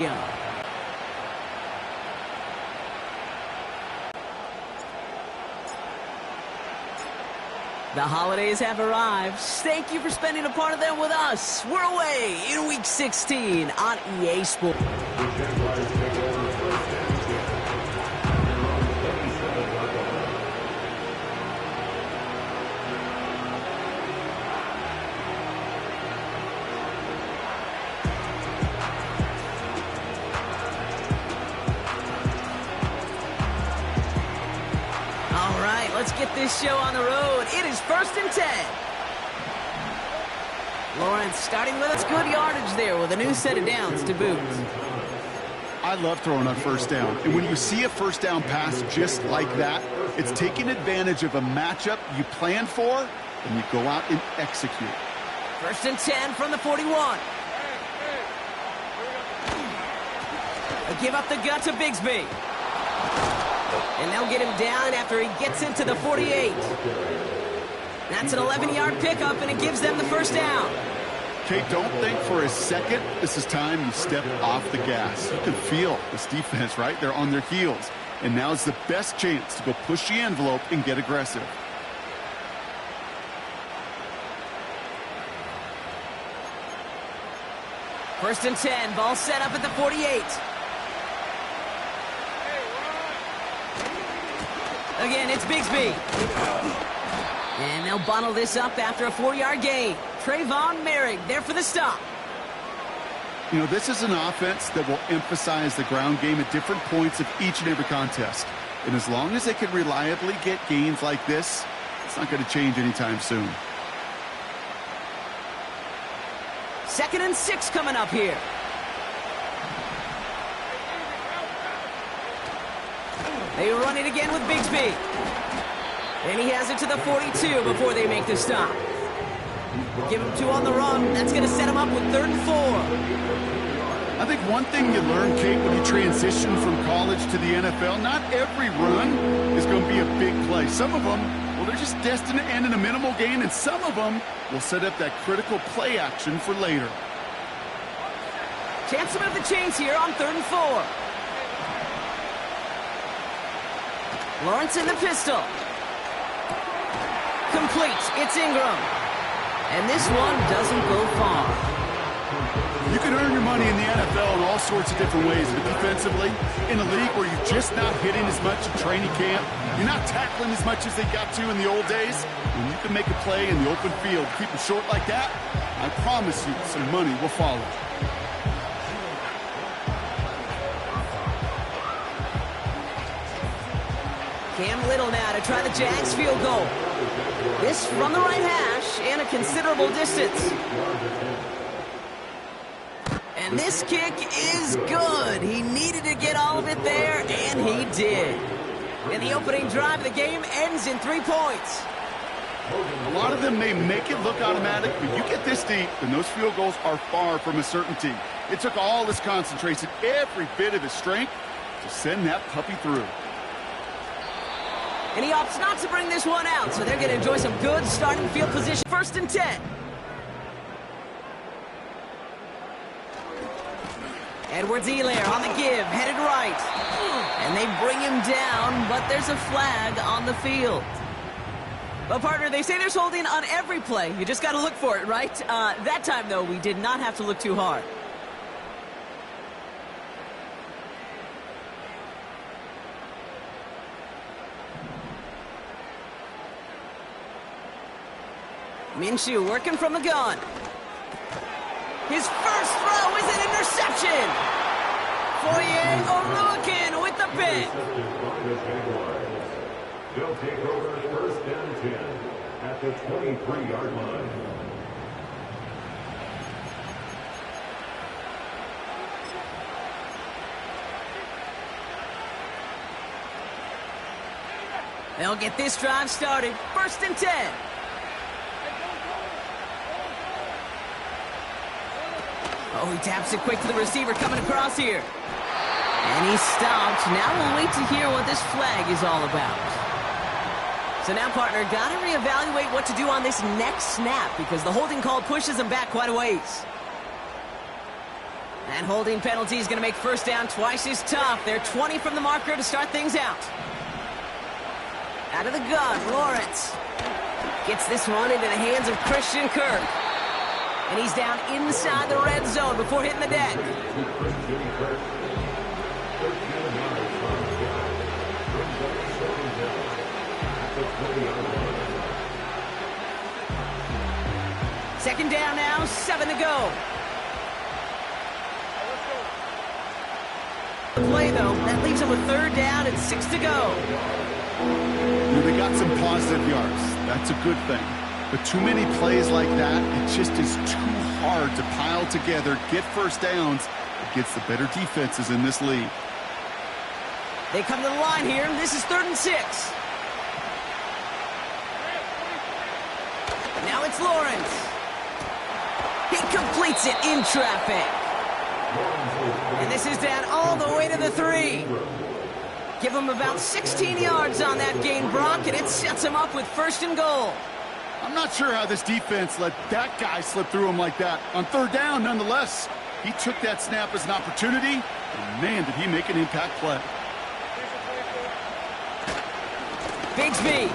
Yeah. The holidays have arrived. Thank you for spending a part of them with us. We're away in Week 16 on EA Sports. Let's get this show on the road. It is 1st and 10. Lawrence starting with us. Good yardage there with a new set of downs to boot. I love throwing on first down. And when you see a first down pass just like that, it's taking advantage of a matchup you plan for, and you go out and execute. 1st and 10 from the 41. A give up the gut to Bigsby. And they'll get him down after he gets into the 48. That's an 11-yard pickup, and it gives them the first down. Okay, don't think for a second this is time you step off the gas. You can feel this defense, right? They're on their heels. And now is the best chance to go push the envelope and get aggressive. First and 10, ball set up at the 48. Again, it's Bigsby. And they'll bottle this up after a 4-yard gain. Trayvon Merrick there for the stop. You know, this is an offense that will emphasize the ground game at different points of each and every contest. And as long as they can reliably get gains like this, it's not going to change anytime soon. 2nd and 6 coming up here. They run it again with Bigsby. And he has it to the 42 before they make the stop. Give him 2 on the run. That's going to set him up with 3rd and 4. I think one thing you learn, Kate, when you transition from college to the NFL, not every run is going to be a big play. Some of them, well, they're just destined to end in a minimal gain, and some of them will set up that critical play action for later. Chance to move the chains here on 3rd and 4. Lawrence in the pistol. Complete. It's Ingram. And this one doesn't go far. You can earn your money in the NFL in all sorts of different ways, but defensively, in a league where you're just not hitting as much in training camp, you're not tackling as much as they got to in the old days, when you can make a play in the open field, keep them short like that, I promise you some money will follow. Cam Little now to try the Jags field goal. This from the right hash and a considerable distance. And this kick is good. He needed to get all of it there, and he did. And the opening drive of the game ends in 3 points. A lot of them may make it look automatic, but you get this deep, and those field goals are far from a certainty. It took all his concentration, every bit of his strength, to send that puppy through. And he opts not to bring this one out, so they're going to enjoy some good starting field position. 1st and 10. Edwards-Helaire on the give, headed right. And they bring him down, but there's a flag on the field. But, partner, they say there's holding on every play. You just got to look for it, right? That time, though, we did not have to look too hard. Minshew working from the gun. His first throw is an interception. Foye Oluwakin with the pick. They'll take over 1st and 10 at the 23-yard line. They'll get this drive started. 1st and 10. Oh, he taps it quick to the receiver coming across here. And he's stopped. Now we'll wait to hear what this flag is all about. So now, partner, got to reevaluate what to do on this next snap because the holding call pushes him back quite a ways. And holding penalty is going to make first down twice as tough. They're 20 from the marker to start things out. Out of the gun, Lawrence. Gets this one into the hands of Christian Kirk. And he's down inside the red zone before hitting the deck. Second down now, 7 to go. Play, though. That leaves them with third down and 6 to go. They got some positive yards. That's a good thing. But too many plays like that, it just is too hard to pile together, get first downs against the better defenses in this league. They come to the line here. This is 3rd and 6. Now it's Lawrence. He completes it in traffic. And this is down all the way to the 3. Give him about 16 yards on that gain, Brock, and it sets him up with 1st and goal. I'm not sure how this defense let that guy slip through him like that. On 3rd down, nonetheless, he took that snap as an opportunity, and man, did he make an impact play. Bigsby.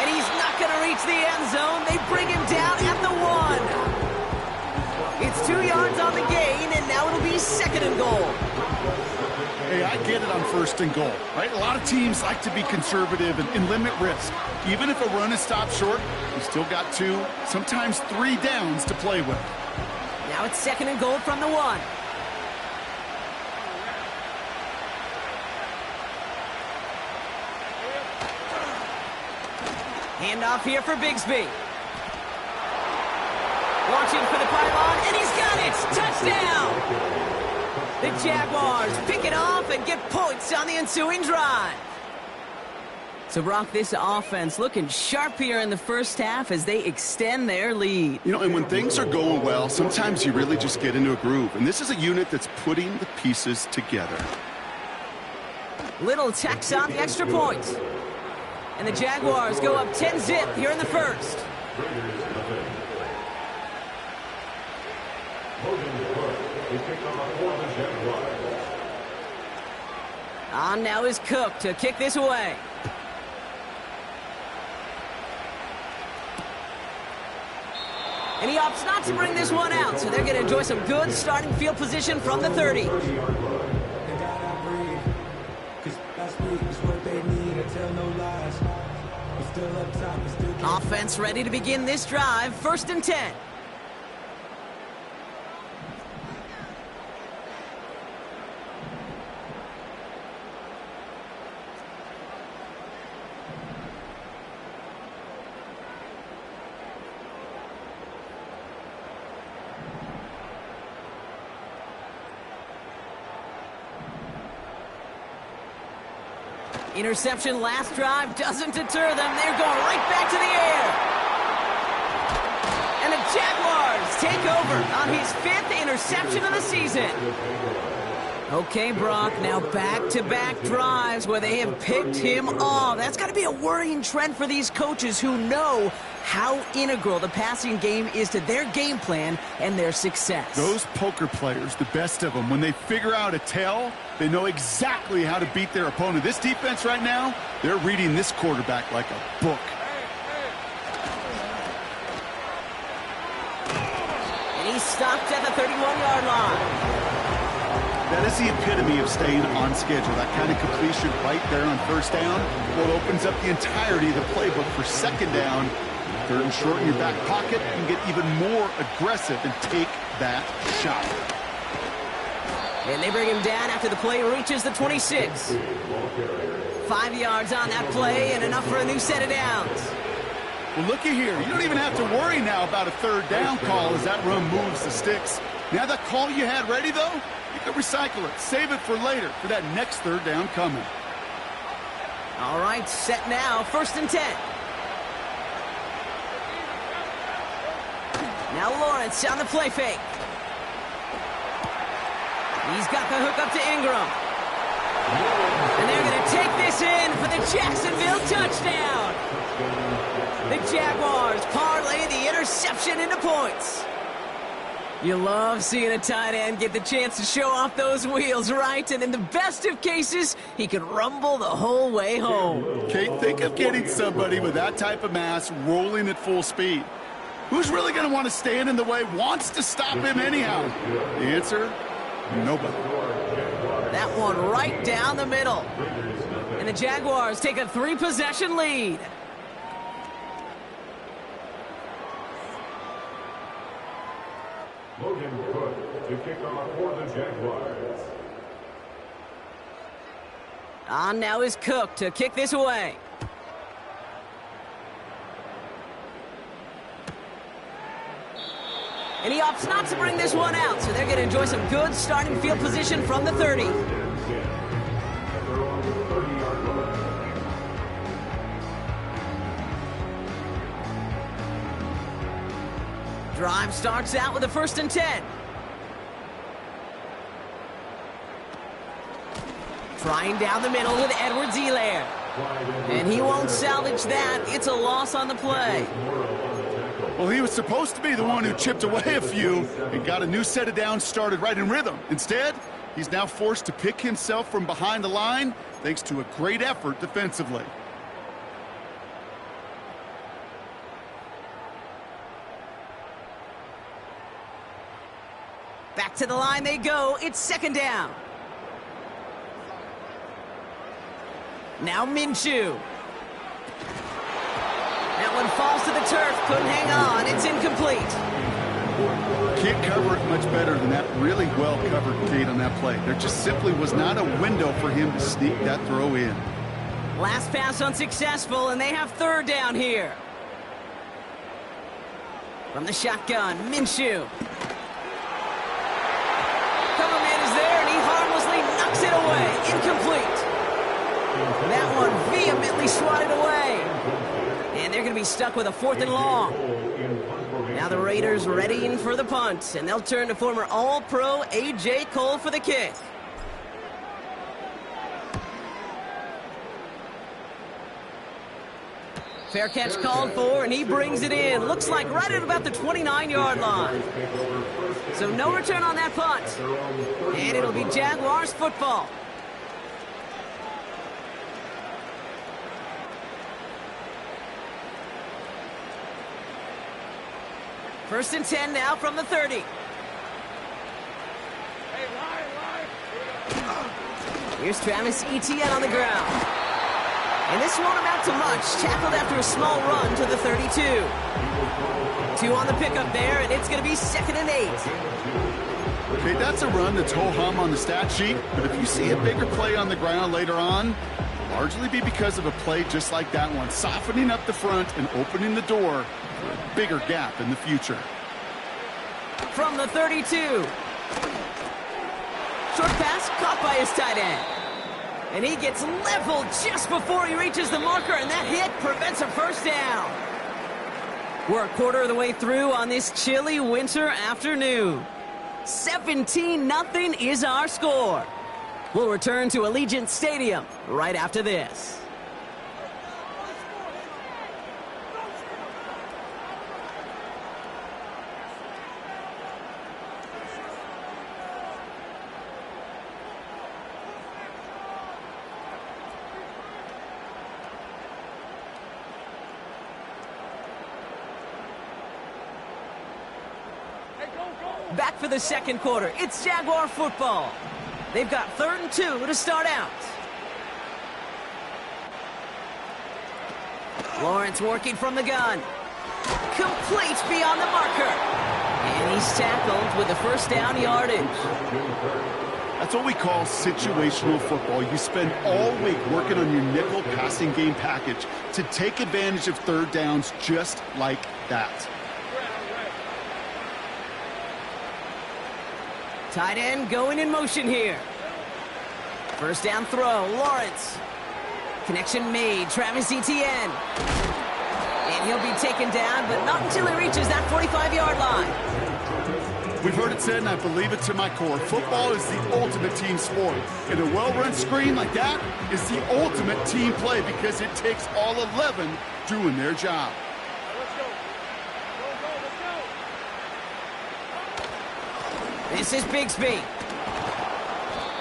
And he's not going to reach the end zone. They bring him down at the 1. It's 2 yards on the gain, and now it'll be 2nd and goal. Hey, I get it on 1st and goal, right? A lot of teams like to be conservative and limit risk. Even if a run is stopped short, you still got 2, sometimes 3 downs to play with. Now it's 2nd and goal from the 1. Handoff here for Bigsby. Launching for the pylon, and he's got it! Touchdown! The Jaguars pick it off and get points on the ensuing drive. So, Brock, this offense looking sharp here in the first half as they extend their lead. You know, and when things are going well, sometimes you really just get into a groove. And this is a unit that's putting the pieces together. Little tacks on the extra point. And the Jaguars go up 10-zip here in the first. On now is Cook to kick this away. And he opts not to bring this one out, so they're going to enjoy some good starting field position from the 30. Offense ready to begin this drive, 1st and 10. Interception last drive doesn't deter them. They're going right back to the air. And the Jaguars take over on his 5th interception of the season. Okay, Brock, now back-to-back drives where they have picked him off. That's got to be a worrying trend for these coaches who know how integral the passing game is to their game plan and their success. Those poker players, the best of them, when they figure out a tell, they know exactly how to beat their opponent. This defense right now, they're reading this quarterback like a book. And he's stopped at the 31-yard line. That is the epitome of staying on schedule. That kind of completion right there on 1st down. Well, it opens up the entirety of the playbook for 2nd down. 3rd and short in your back pocket. You can get even more aggressive and take that shot. And they bring him down after the play reaches the 26. 5 yards on that play and enough for a new set of downs. Well, looky here. You don't even have to worry now about a 3rd down call as that run moves the sticks. Now that call you had ready, though, you can recycle it. Save it for later for that next 3rd down coming. All right, set now. 1st and 10. Now Lawrence on the play fake. He's got the hook up to Ingram. And they're going to take this in for the Jacksonville touchdown. The Jaguars parlay the interception into points. You love seeing a tight end get the chance to show off those wheels, right? And in the best of cases, he can rumble the whole way home. Kate, think of getting somebody with that type of mass rolling at full speed. Who's really going to want to stand in the way, wants to stop him anyhow? The answer, nobody. That one right down the middle. And the Jaguars take a 3-possession lead. Logan Cook to kick off for the Jaguars. On now is Cook to kick this away. And he opts not to bring this one out, so they're going to enjoy some good starting field position from the 30. Drive starts out with a 1st and 10. Trying down the middle with Edwards-Helaire. And he won't salvage that. It's a loss on the play. Well, he was supposed to be the one who chipped away a few and got a new set of downs started right in rhythm. Instead, he's now forced to pick himself from behind the line thanks to a great effort defensively. Back to the line they go. It's 2nd down. Now Minshew. That one falls to the turf. Couldn't hang on. It's incomplete. Can't cover it much better than that. Really well covered, Kate, on that play. There just simply was not a window for him to sneak that throw in. Last pass unsuccessful, and they have 3rd down here. From the shotgun, Minshew. Cover man is there, and he harmlessly knocks it away. Incomplete. That one vehemently swatted away. And they're going to be stuck with a 4th and long. Now the Raiders readying for the punt, and they'll turn to former All-Pro A.J. Cole for the kick. Fair catch called for, and he brings it in. Looks like right at about the 29-yard line. So no return on that punt. And it'll be Jaguars football. First and 10 now from the 30. Here's Travis Etienne on the ground. And this won't amount to much. Tackled after a small run to the 32. 2 on the pickup there, and it's going to be 2nd and 8. Okay, that's a run that's ho-hum on the stat sheet, but if you see a bigger play on the ground later on, largely be because of a play just like that one, softening up the front and opening the door for a bigger gap in the future. From the 32. Short pass caught by his tight end. And he gets leveled just before he reaches the marker, and that hit prevents a 1st down. We're a quarter of the way through on this chilly winter afternoon. 17-0 is our score. We'll return to Allegiant Stadium right after this. Back for the 2nd quarter. It's Jaguar football. They've got 3rd and 2 to start out. Lawrence working from the gun. Complete beyond the marker. And he's tackled with the 1st down yardage. That's what we call situational football. You spend all week working on your nickel passing game package to take advantage of 3rd downs just like that. Tight end going in motion here. 1st down throw, Lawrence. Connection made, Travis Etienne. And he'll be taken down, but not until he reaches that 45-yard line. We've heard it said, and I believe it to my core, football is the ultimate team sport. And a well-run screen like that is the ultimate team play because it takes all 11 doing their job. This is Bigsby.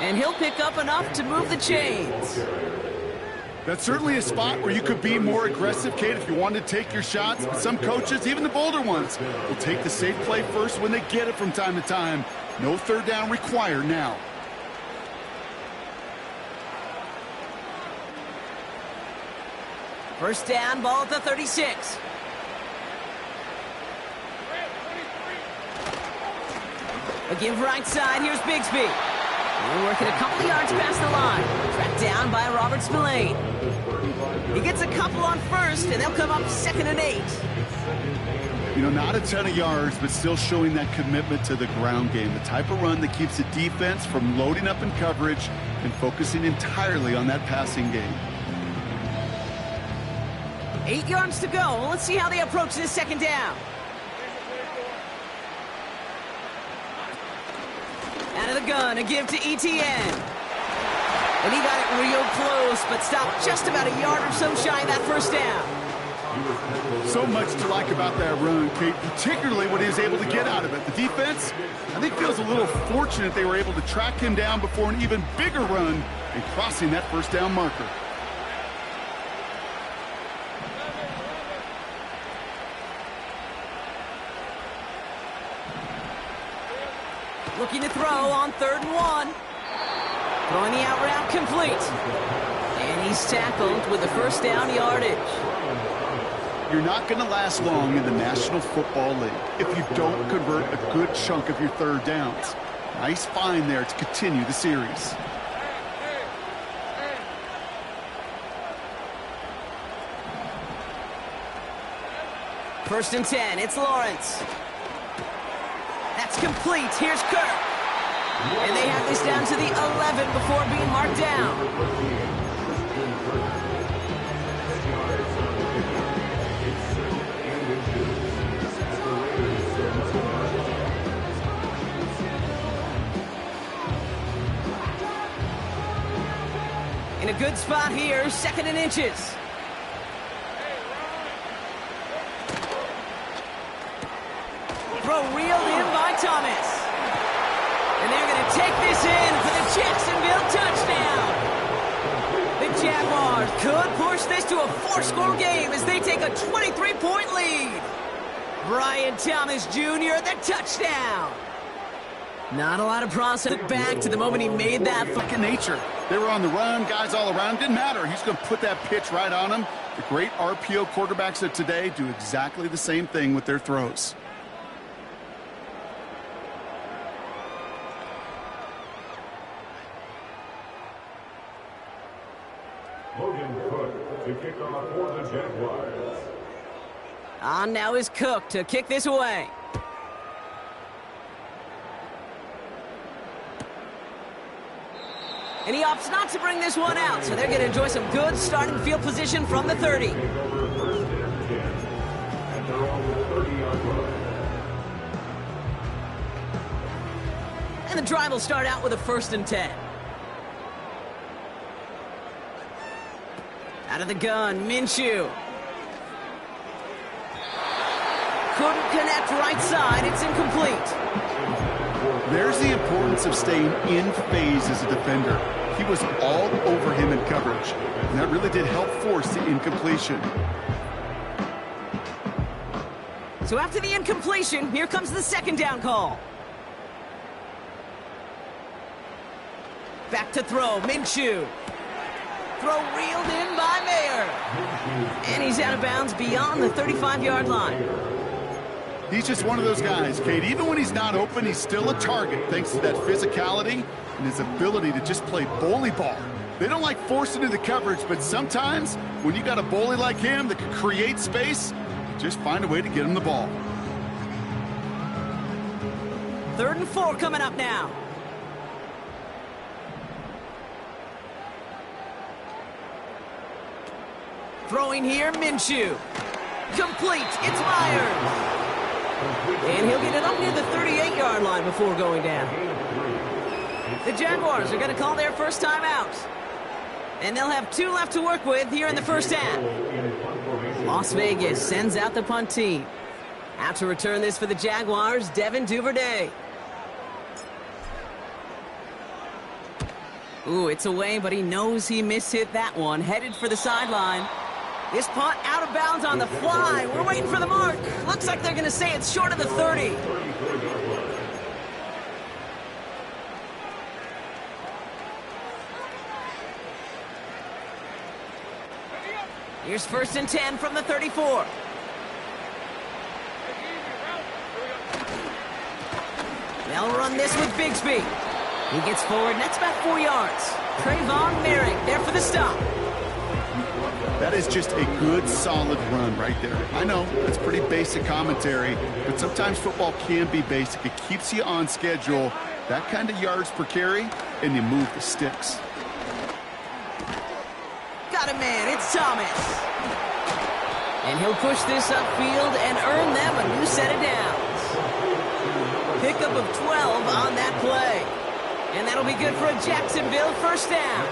And he'll pick up enough to move the chains. That's certainly a spot where you could be more aggressive, Kate, if you wanted to take your shots. But some coaches, even the bolder ones, will take the safe play first when they get it from time to time. No third down required now. First down, ball at the 36. A give right side, here's Bigsby. They're working a couple of yards past the line. Tracked down by Robert Spillane. He gets a couple on first, and they'll come up 2nd and 8. You know, not a ton of yards, but still showing that commitment to the ground game. The type of run that keeps the defense from loading up in coverage and focusing entirely on that passing game. 8 yards to go. Let's see how they approach this 2nd down. Out of the gun, a give to ETN. And he got it real close, but stopped just about a yard or so shy of that first down. So much to like about that run, Kate, particularly what he was able to get out of it. The defense, I think, feels a little fortunate they were able to track him down before an even bigger run and crossing that first down marker. Looking to throw on 3rd and 1. Throwing the out route complete. And he's tackled with the first down yardage. You're not going to last long in the National Football League if you don't convert a good chunk of your third downs. Nice find there to continue the series. First and 10, it's Lawrence. That's complete. Here's Kirk. And they have this down to the 11 before being marked down. In a good spot here, 2nd and inches. Throw reeled in by Thomas. And they're going to take this in for the Jacksonville touchdown. The Jaguars could push this to a 4-score game as they take a 23-point lead. Brian Thomas Jr., the touchdown. Not a lot of process back to the moment he made that. Fucking nature. They were on the run, guys all around. Didn't matter. He's going to put that pitch right on him. The great RPO quarterbacks of today do exactly the same thing with their throws. To kick off for the Jaguars. On now is Cook to kick this away. And he opts not to bring this one out, so they're going to enjoy some good starting field position from the 30. And they're on the 30-yard line. And the drive will start out with a 1st and 10. Out of the gun, Minshew. Couldn't connect right side. It's incomplete. There's the importance of staying in phase as a defender. He was all over him in coverage, and that really did help force the incompletion. So after the incompletion, here comes the 2nd down call. Back to throw, Minshew. Throw reeled in by Mayer. And he's out of bounds beyond the 35-yard line. He's just one of those guys, Kate. Even when he's not open, he's still a target thanks to that physicality and his ability to just play bully ball. They don't like forcing into coverage, but sometimes when you got a bully like him that can create space, just find a way to get him the ball. 3rd and 4 coming up now. Throwing here, Minshew. Complete. It's Myers. And he'll get it up near the 38-yard line before going down. The Jaguars are going to call their first time out. And they'll have 2 left to work with here in the first half. Las Vegas sends out the punt team. Out to return this for the Jaguars, Devin Duvernay. Ooh, it's away, but he knows he mishit that one. Headed for the sideline. This punt out of bounds on the fly. We're waiting for the mark. Looks like they're going to say it's short of the 30. Here's 1st and 10 from the 34. They'll run this with Bigsby. He gets forward, that's about 4 yards. Trayvon Merrick there for the stop. That is just a good, solid run right there. I know, it's pretty basic commentary, but sometimes football can be basic. It keeps you on schedule, that kind of yards per carry, and you move the sticks. Got a man, it's Thomas. And he'll push this upfield and earn them a new set of downs. Pickup of 12 on that play. And that'll be good for a Jacksonville 1st down.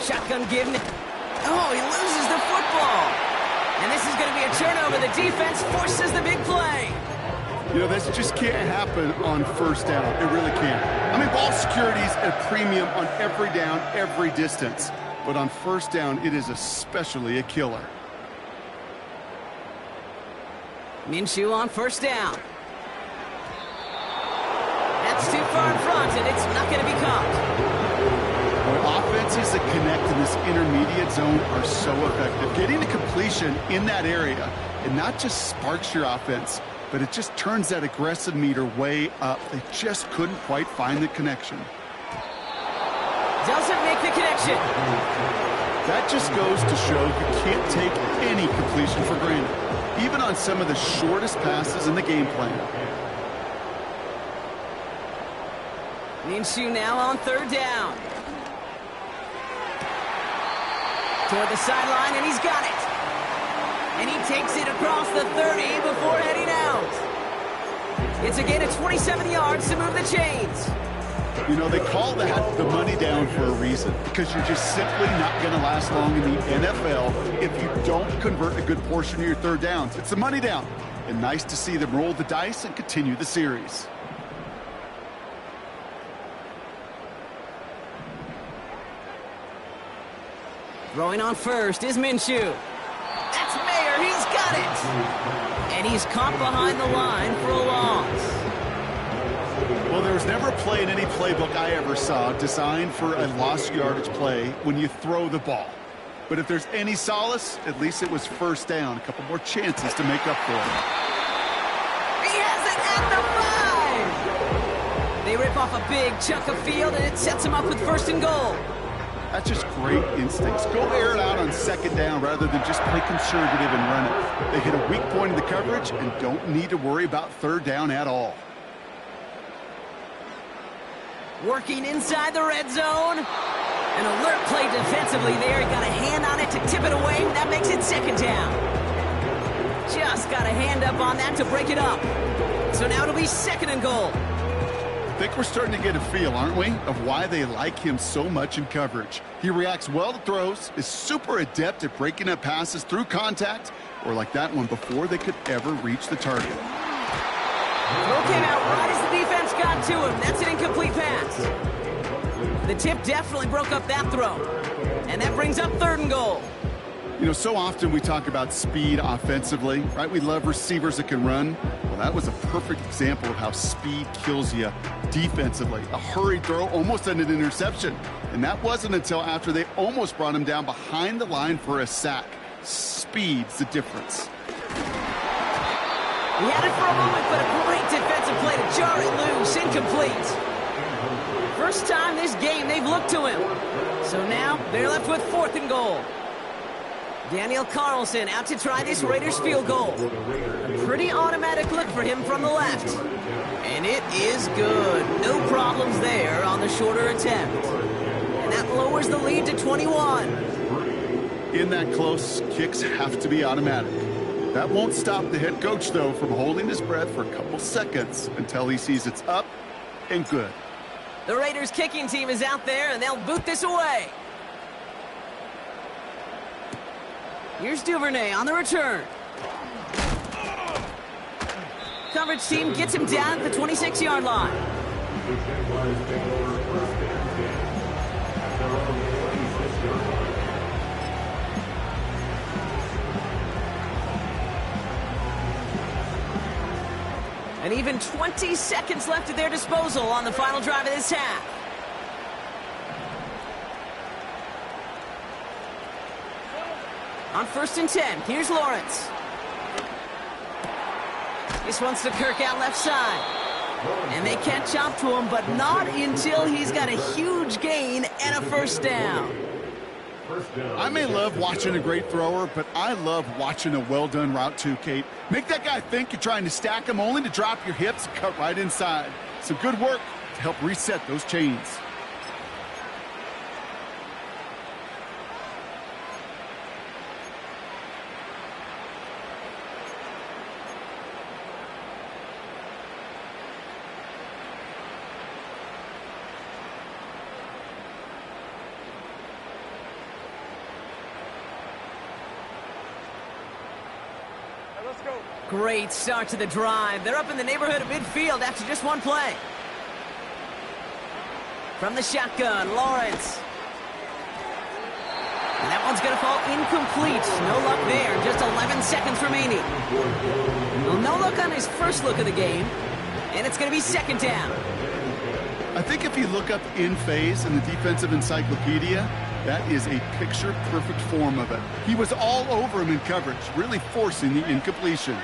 Shotgun give. Oh, he loses the football. And this is going to be a turnover. The defense forces the big play. You know, this just can't happen on 1st down. It really can't. I mean, ball security is at a premium on every down, every distance. But on 1st down, it is especially a killer. Minshew on 1st down. That's too far in front, and it's not going to be caught. Offenses that connect in this intermediate zone are so effective. Getting a completion in that area, it not just sparks your offense, but it just turns that aggressive meter way up. They just couldn't quite find the connection. Doesn't make the connection. That just goes to show you can't take any completion for granted, even on some of the shortest passes in the game plan. Minshew now on 3rd down. Toward the sideline, and he's got it. And he takes it across the 30 before heading out. It's again at 27 yards to move the chains. You know, they call that the money down for a reason, because you're just simply not going to last long in the NFL if you don't convert a good portion of your 3rd downs. It's the money down. And nice to see them roll the dice and continue the series. Throwing on 1st is Minshew. That's Mayer. He's got it. And he's caught behind the line for a loss. Well, there was never a play in any playbook I ever saw designed for a lost yardage play when you throw the ball. But if there's any solace, at least it was 1st down. A couple more chances to make up for it. He has it at the 5. They rip off a big chunk of field, and it sets him up with 1st and goal. That's just great instincts. Go air it out on 2nd down rather than just play conservative and run it. They hit a weak point in the coverage and don't need to worry about 3rd down at all. Working inside the red zone. An alert play defensively there. He got a hand on it to tip it away. That makes it 2nd down. Just got a hand up on that to break it up. So now it'll be 2nd and goal. I think we're starting to get a feel, aren't we, of why they like him so much in coverage. He reacts well to throws, is super adept at breaking up passes through contact, or like that one before they could ever reach the target. Throw came out right as the defense got to him. That's an incomplete pass. The tip definitely broke up that throw. And that brings up 3rd and goal. You know, so often we talk about speed offensively, right? We love receivers that can run. Well, that was a perfect example of how speed kills you defensively. A hurried throw, almost an interception. And that wasn't until after they almost brought him down behind the line for a sack. Speed's the difference. He had it for a moment, but a great defensive play to jar it loose. Incomplete. First time this game they've looked to him. So now they're left with 4th and goal. Daniel Carlson out to try this Raiders field goal. A pretty automatic look for him from the left. And it is good. No problems there on the shorter attempt. And that lowers the lead to 21. In that close, kicks have to be automatic. That won't stop the head coach, though, from holding his breath for a couple seconds until he sees it's up and good. The Raiders kicking team is out there, and they'll boot this away. Here's Duvernay on the return. Coverage team gets him down at the 26-yard line. The Jaguars take over first and 10 at their own 26-yard line. And even 20 seconds left at their disposal on the final drive of this half. On 1st and 10, here's Lawrence. This one's to Kirk out left side. And they catch up to him, but not until he's got a huge gain and a first down. I may love watching a great thrower, but I love watching a well-done route too, Kate. Make that guy think you're trying to stack him only to drop your hips and cut right inside. Some good work to help reset those chains. Great start to the drive. They're up in the neighborhood of midfield after just one play. From the shotgun, Lawrence. And that one's going to fall incomplete. No luck there. Just 11 seconds remaining. Well, no luck on his first look of the game. And it's going to be second down. I think if you look up in phase in the defensive encyclopedia, that is a picture-perfect form of it. He was all over him in coverage, really forcing the incompletion.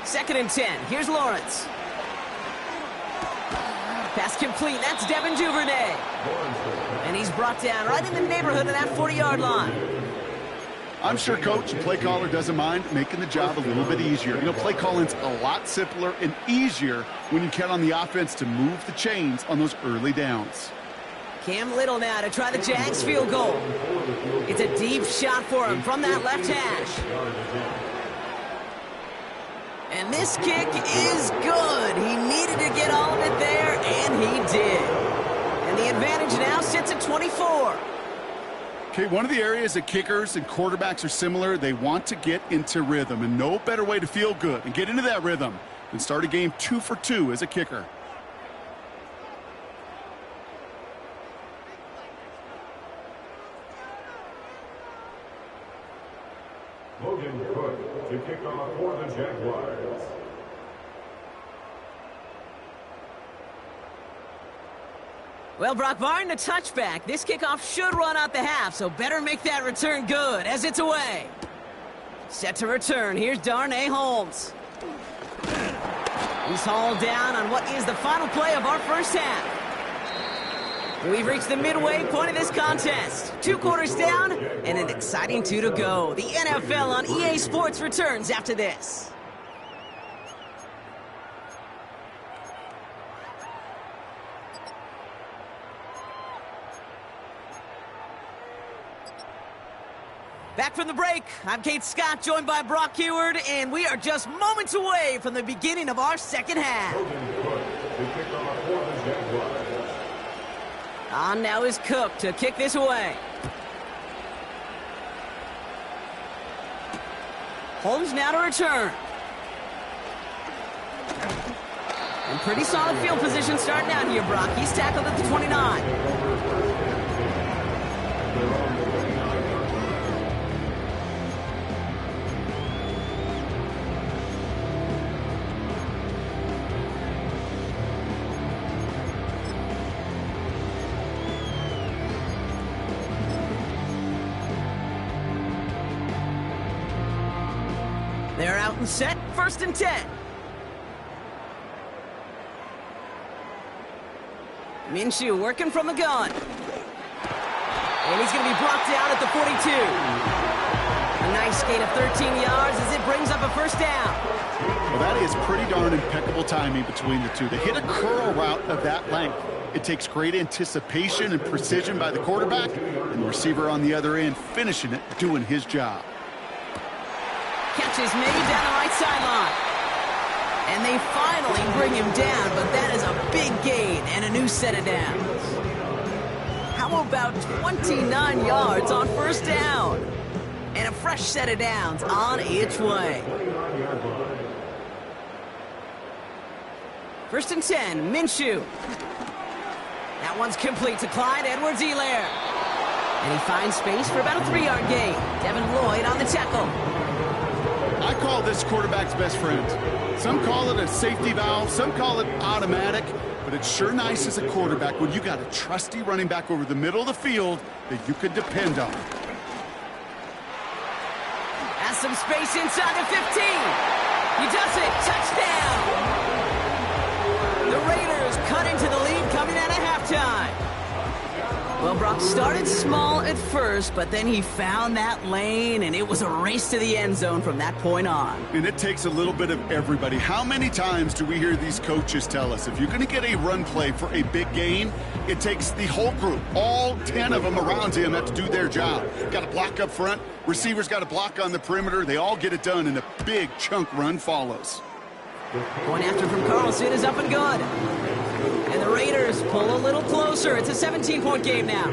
Second and 10. Here's Lawrence. Pass complete. That's Devin Duvernay. And he's brought down right in the neighborhood of that 40-yard line. I'm sure coach and play caller doesn't mind making the job a little bit easier. You know, play calling's a lot simpler and easier when you count on the offense to move the chains on those early downs. Cam Little now to try the Jags field goal. It's a deep shot for him from that left hash. And this kick is good. He needed to get all of it there, and he did. And the advantage now sits at 24. Okay, one of the areas that kickers and quarterbacks are similar, they want to get into rhythm, and no better way to feel good and get into that rhythm than start a game 2 for 2 as a kicker. Logan Cook to kick off for the Jaguars. Well, Brock, barring the touchback, this kickoff should run out the half, so better make that return good as it's away. Set to return. Here's Darnay Holmes. He's hauled down on what is the final play of our first half. We've reached the midway point of this contest. 2 quarters down and an exciting 2 to go. The NFL on EA Sports returns after this. Back from the break, I'm Kate Scott, joined by Brock Heward, and we are just moments away from the beginning of our second half. On now is Cook to kick this away. Holmes now to return. And pretty solid field position starting out here, Brock. He's tackled at the 29. They're out and set, 1st and 10. Minshew working from the gun. And he's going to be brought down at the 42. A nice gain of 13 yards as it brings up a first down. Well, that is pretty darn impeccable timing between the two. They hit a curl route of that length. It takes great anticipation and precision by the quarterback, and the receiver on the other end finishing it, doing his job. Catch is made down the right sideline. And they finally bring him down, but that is a big gain and a new set of downs. How about 29 yards on first down? And a fresh set of downs on its way. 1st and 10, Minshew. That one's complete to Clyde Edwards-Helaire. And he finds space for about a 3-yard gain. Devin Lloyd on the tackle. I call this quarterback's best friend. Some call it a safety valve, some call it automatic, but it's sure nice as a quarterback when you got a trusty running back over the middle of the field that you could depend on. Has some space inside the 15. He does it. Touchdown. The Raiders cut into the lead coming out of halftime. Well, Brock started small at first, but then he found that lane, and it was a race to the end zone from that point on. And it takes a little bit of everybody. How many times do we hear these coaches tell us, if you're going to get a run play for a big gain, it takes the whole group, all 10 of them around him have to do their job. Got to block up front, receivers got to block on the perimeter. They all get it done, and a big chunk run follows. Point after from Carlson is up and good. And the Raiders pull a little closer. It's a 17-point game now.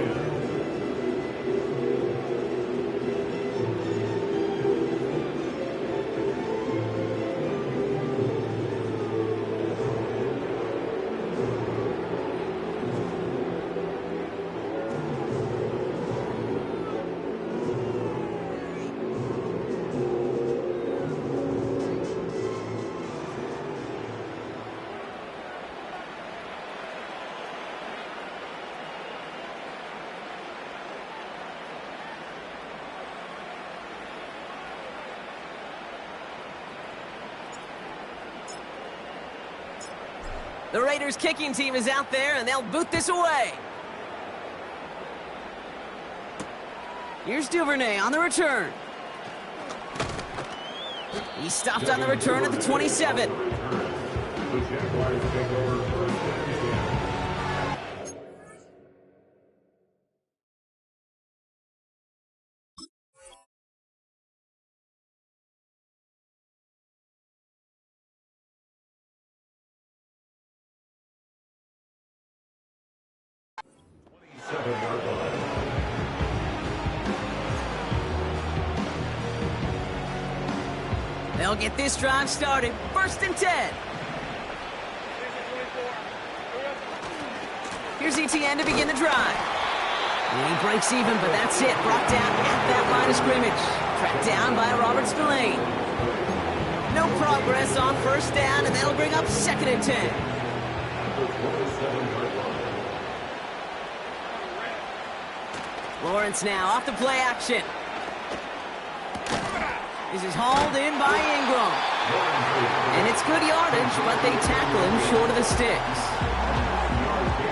The Raiders kicking team is out there, and they'll boot this away. Here's Duvernay on the return. He stopped on the return at the 27. The Jaguars take over 1st and 10. They'll get this drive started. 1st and 10. Here's ETN to begin the drive. And he breaks even, but that's it. Brought down at that line of scrimmage. Tracked down by Robert Spillane. No progress on 1st down, and that'll bring up 2nd and 10. Lawrence now off the play action. This is hauled in by Ingram. And it's good yardage, but they tackle him short of the sticks.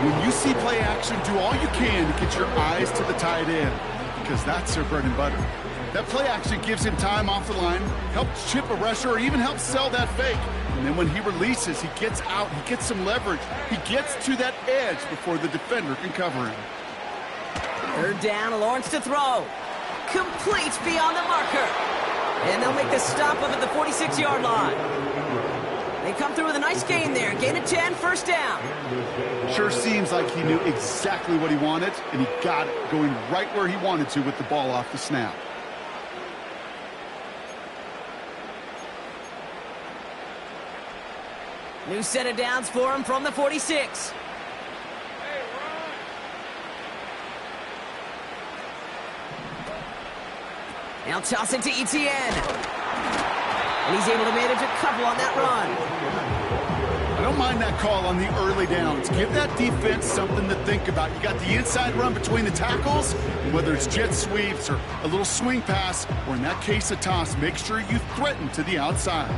When you see play action, do all you can to get your eyes to the tight end, because that's their bread and butter. That play action gives him time off the line, helps chip a rusher, or even helps sell that fake. And then when he releases, he gets out, he gets some leverage. He gets to that edge before the defender can cover him. 3rd down, Lawrence to throw. Complete beyond the marker. And they'll make the stop up at the 46-yard line. They come through with a nice gain there. Gain of 10, 1st down. Sure seems like he knew exactly what he wanted, and he got it going right where he wanted to with the ball off the snap. New set of downs for him from the 46. Now toss it to ETN. And he's able to manage a couple on that run. I don't mind that call on the early downs. Give that defense something to think about. You got the inside run between the tackles, and whether it's jet sweeps or a little swing pass, or in that case a toss, make sure you threaten to the outside.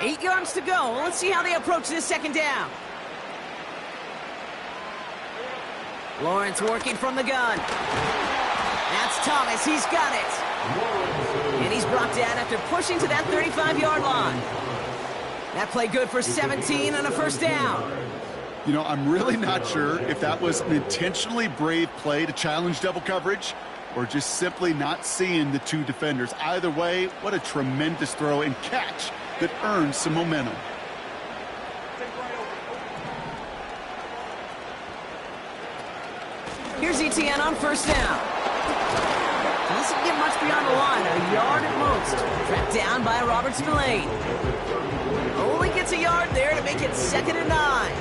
Eight yards to go. Let's see how they approach this 2nd down. Lawrence working from the gun. That's Thomas. He's got it. And he's brought down after pushing to that 35-yard line. That play good for 17 and a 1st down. You know, I'm really not sure if that was an intentionally brave play to challenge double coverage or just simply not seeing the two defenders. Either way, what a tremendous throw and catch that earns some momentum. Here's ETN on first down. Doesn't get much beyond the line, a yard at most. Tracked down by Robert Spillane. Only gets a yard there to make it 2nd and 9.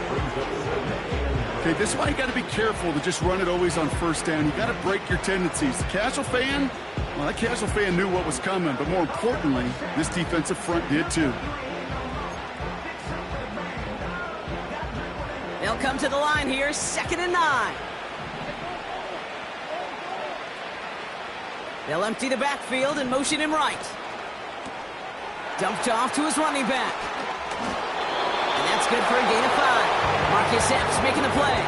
Okay, this is why you got to be careful to just run it always on first down. You got to break your tendencies. The casual fan, well, that casual fan knew what was coming, but more importantly, this defensive front did too. They'll come to the line here, 2nd and 9. They'll empty the backfield and motion him right. Dumped off to his running back. And that's good for a gain of 5. Marcus Epps making the play.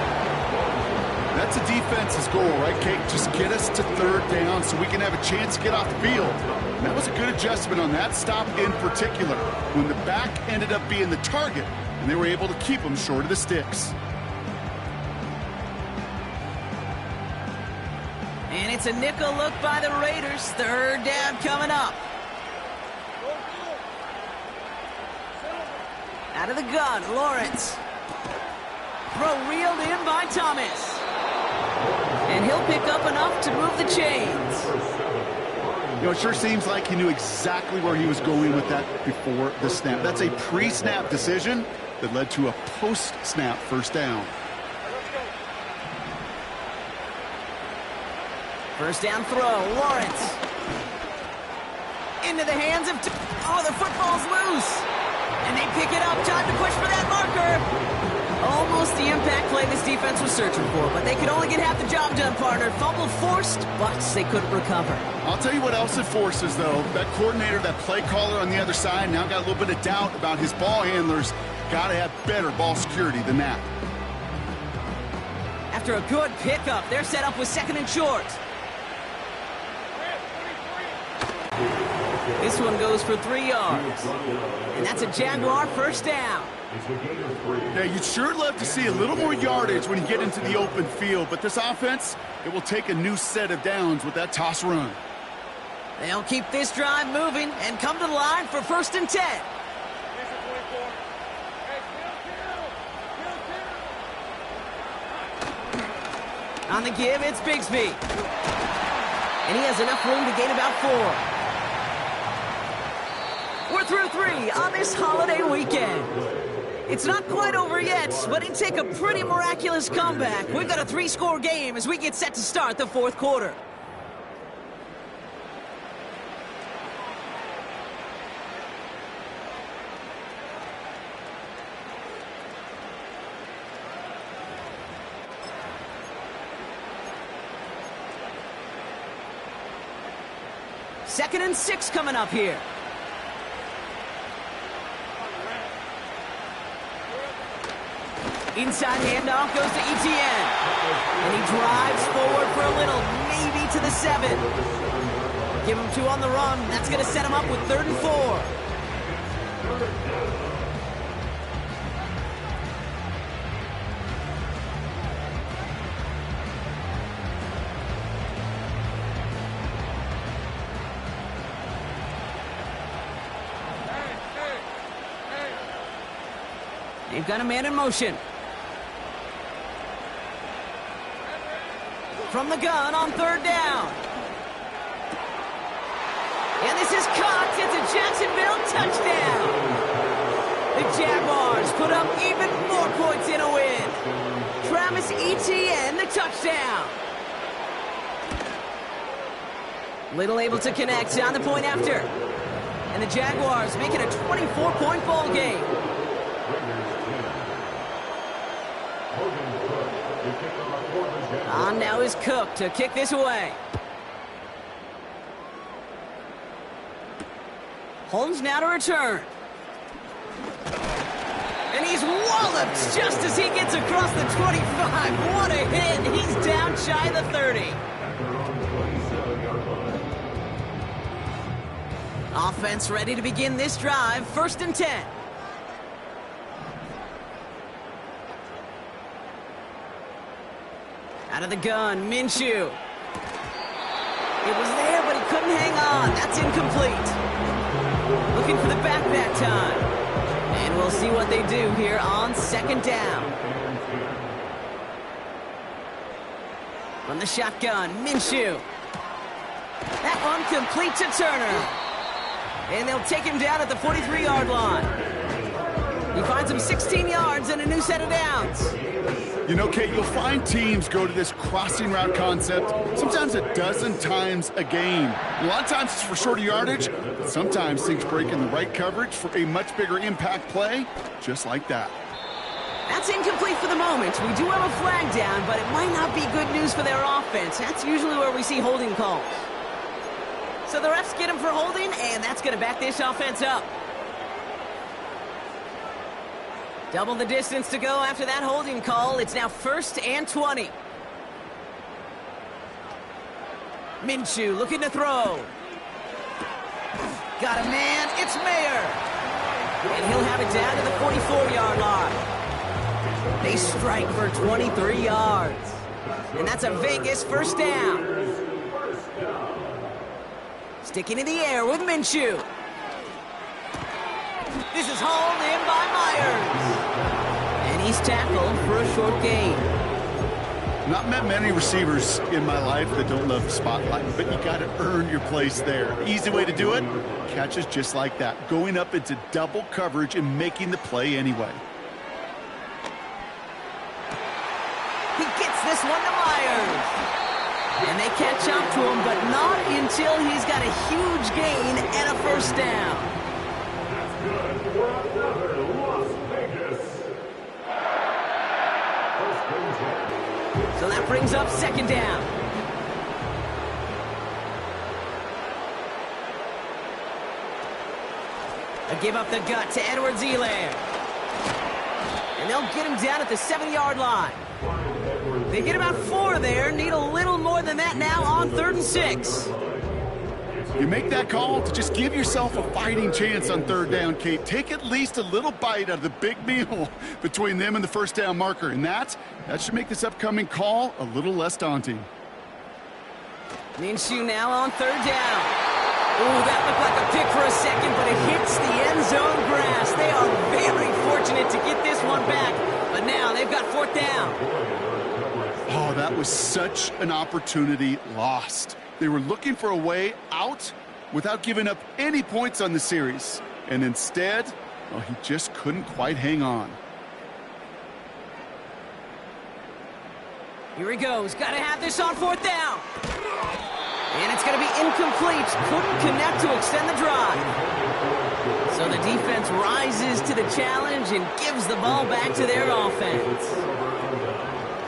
That's a defense's goal, right, Kate? Just get us to 3rd down so we can have a chance to get off the field. And that was a good adjustment on that stop in particular, when the back ended up being the target, and they were able to keep him short of the sticks. And it's a nickel look by the Raiders. 3rd down coming up. Out of the gun, Lawrence. Throw reeled in by Thomas. And he'll pick up enough to move the chains. You know, it sure seems like he knew exactly where he was going with that before the snap. That's a pre-snap decision that led to a post-snap first down. First down throw, Lawrence. Into the hands of... Oh, the football's loose. And they pick it up. Time to push for that marker. Almost the impact play this defense was searching for, but they could only get half the job done, partner. Fumble forced, but they couldn't recover. I'll tell you what else it forces, though. That coordinator, that play caller on the other side, now got a little bit of doubt about his ball handlers. Got to have better ball security than that. After a good pickup, they're set up with 2nd and short. This one goes for 3 yards. And that's a Jaguar first down. Yeah, you'd sure love to see a little more yardage when you get into the open field, but this offense, it will take a new set of downs with that toss run. They'll keep this drive moving and come to the line for 1st and 10. On the give, it's Bigsby. And he has enough room to gain about 4. We're through 3 on this holiday weekend. It's not quite over yet, but it'd take a pretty miraculous comeback. We've got a 3-score game as we get set to start the 4th quarter. Second and 6 coming up here. Inside handoff goes to ETN. And he drives forward for a little, maybe to the 7. Give him 2 on the run. That's going to set him up with 3rd and 4. They've got a man in motion. From the gun on 3rd down. And this is caught. It's a Jacksonville touchdown. The Jaguars put up even more points in a win. Travis Etienne, the touchdown. Little able to connect on the point after. And the Jaguars make it a 24-point ball game. On now is Cook to kick this away. Holmes now to return. And he's walloped just as he gets across the 25. What a hit. He's down shy of the 30. Offense ready to begin this drive. 1st and 10. Out of the gun, Minshew. It was there, but he couldn't hang on. That's incomplete. Looking for the back that time. And we'll see what they do here on second down. From the shotgun, Minshew. That one complete to Turner. And they'll take him down at the 43-yard line. He finds him 16 yards and a new set of downs. You know, Kate, you'll find teams go to this crossing route concept sometimes a dozen times a game. A lot of times it's for shorter yardage, but sometimes things break in the right coverage for a much bigger impact play, just like that. That's incomplete for the moment. We do have a flag down, but it might not be good news for their offense. That's usually where we see holding calls. So the refs get him for holding, and that's going to back this offense up. Double the distance to go after that holding call. It's now 1st and 20. Minshew looking to throw. Got a man. It's Mayer. And he'll have it down to the 44-yard line. They strike for 23 yards. And that's a Vegas first down. Sticking in the air with Minshew. This is hauled in by Myers. And he's tackled for a short gain. Not met many receivers in my life that don't love the spotlight, but you got to earn your place there. Easy way to do it, catches just like that, going up into double coverage and making the play anyway. He gets this one to Myers. And they catch up to him, but not until he's got a huge gain and a first down. So that brings up second down. A give up the gut to Edwards-Helaire. And they'll get him down at the 7-yard line. They get about 4 there, need a little more than that now on 3rd and 6. You make that call to just give yourself a fighting chance on 3rd down, Kate. Take at least a little bite out of the big meal between them and the first down marker. And that should make this upcoming call a little less daunting. Minshew now on 3rd down. Ooh, that looked like a pick for a second, but it hits the end zone grass. They are very fortunate to get this one back, but now they've got 4th down. Oh, that was such an opportunity lost. They were looking for a way out without giving up any points on the series. And instead, well, he just couldn't quite hang on. Here he goes. Got to have this on 4th down. And it's going to be incomplete. Couldn't connect to extend the drive. So the defense rises to the challenge and gives the ball back to their offense.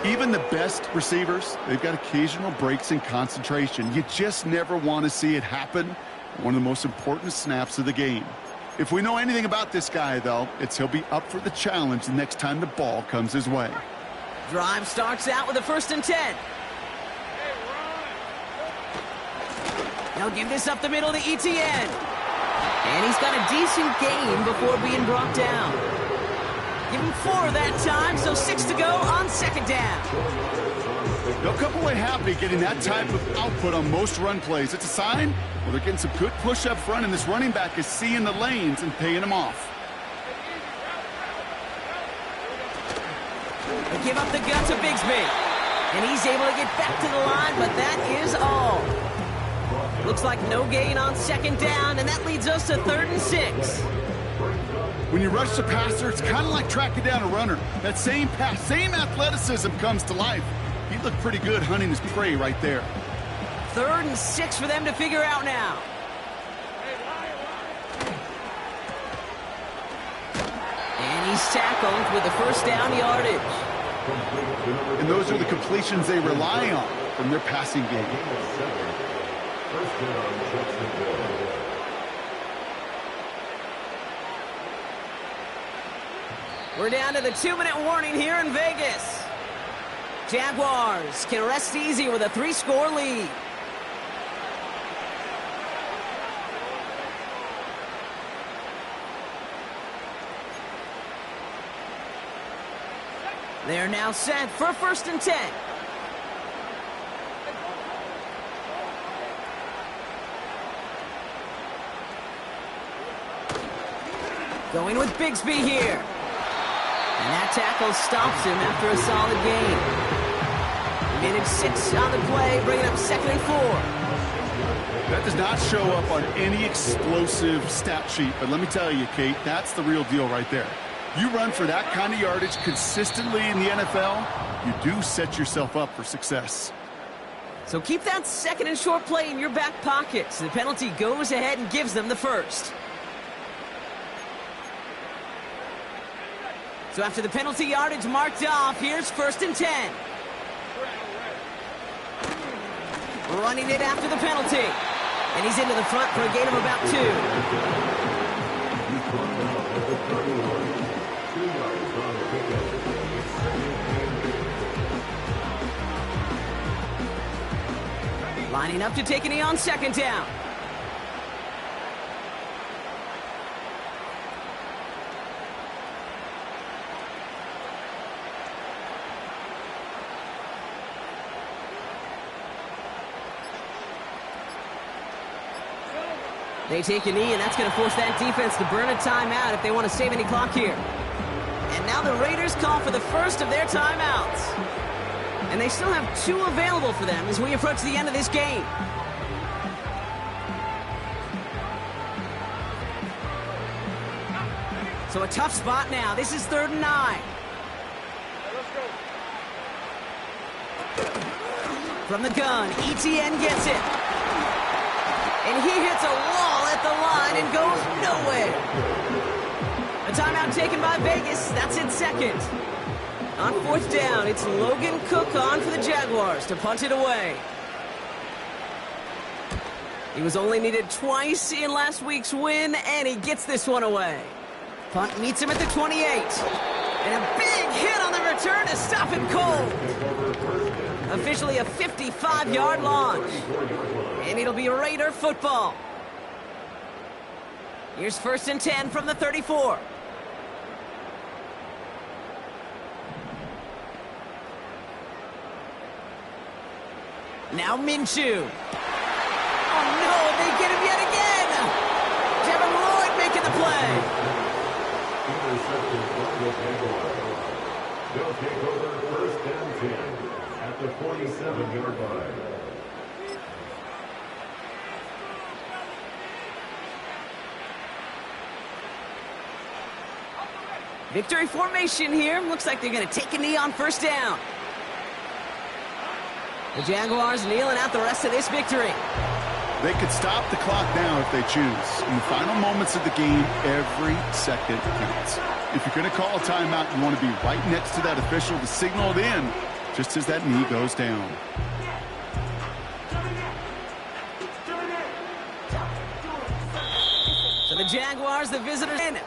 Even the best receivers, they've got occasional breaks in concentration. You just never want to see it happen. One of the most important snaps of the game. If we know anything about this guy, though, it's he'll be up for the challenge the next time the ball comes his way. Drive starts out with a 1st and 10. They'll give this up the middle to Etienne. And he's got a decent gain before being brought down. Give him 4 that time, so 6 to go on 2nd down. They'll come away happy getting that type of output on most run plays. It's a sign, well, they're getting some good push up front, and this running back is seeing the lanes and paying them off. They give up the gut to Bigsby. And he's able to get back to the line, but that is all. Looks like no gain on 2nd down, and that leads us to 3rd and 6. When you rush the passer, it's kind of like tracking down a runner. That same pass, same athleticism comes to life. He looked pretty good hunting his prey right there. 3rd and 6 for them to figure out now. And he's tackled with the first down yardage. And those are the completions they rely on from their passing game. We're down to the 2-minute warning here in Vegas. Jaguars can rest easy with a 3-score lead. They're now set for 1st and 10. Going with Bigsby here. And that tackle stops him after a solid gain. Minute 6 on the play, bringing up 2nd and 4. That does not show up on any explosive stat sheet, but let me tell you, Kate, that's the real deal right there. You run for that kind of yardage consistently in the NFL, you do set yourself up for success. So keep that 2nd and short play in your back pocket. So the penalty goes ahead and gives them the first. So after the penalty yardage marked off, here's 1st and 10. Running it after the penalty. And he's into the front for a gain of about 2. Lining up to take a knee on 2nd down. They take a knee, and that's going to force that defense to burn a timeout if they want to save any clock here. And now the Raiders call for the first of their timeouts. And they still have 2 available for them as we approach the end of this game. So a tough spot now. This is 3rd and 9. From the gun, ETN gets it. And he hits a wall at the line and goes nowhere. A timeout taken by Vegas. That's its 2nd. On 4th down, it's Logan Cook on for the Jaguars to punt it away. He was only needed twice in last week's win, and he gets this one away. Punt meets him at the 28. And a big hit on the return to stop him cold. Officially a 55-yard launch. And it'll be Raider football. Here's 1st and 10 from the 34. Now Minshew. Oh no, they get him yet again. Devin Lloyd making the play. They'll take over 1st and 10 at the 47-yard line. Victory formation here. Looks like they're going to take a knee on 1st down. The Jaguars kneeling out the rest of this victory. They could stop the clock now if they choose. In the final moments of the game, every second counts. If you're going to call a timeout, you want to be right next to that official to signal it in just as that knee goes down. So the Jaguars, the visitors in.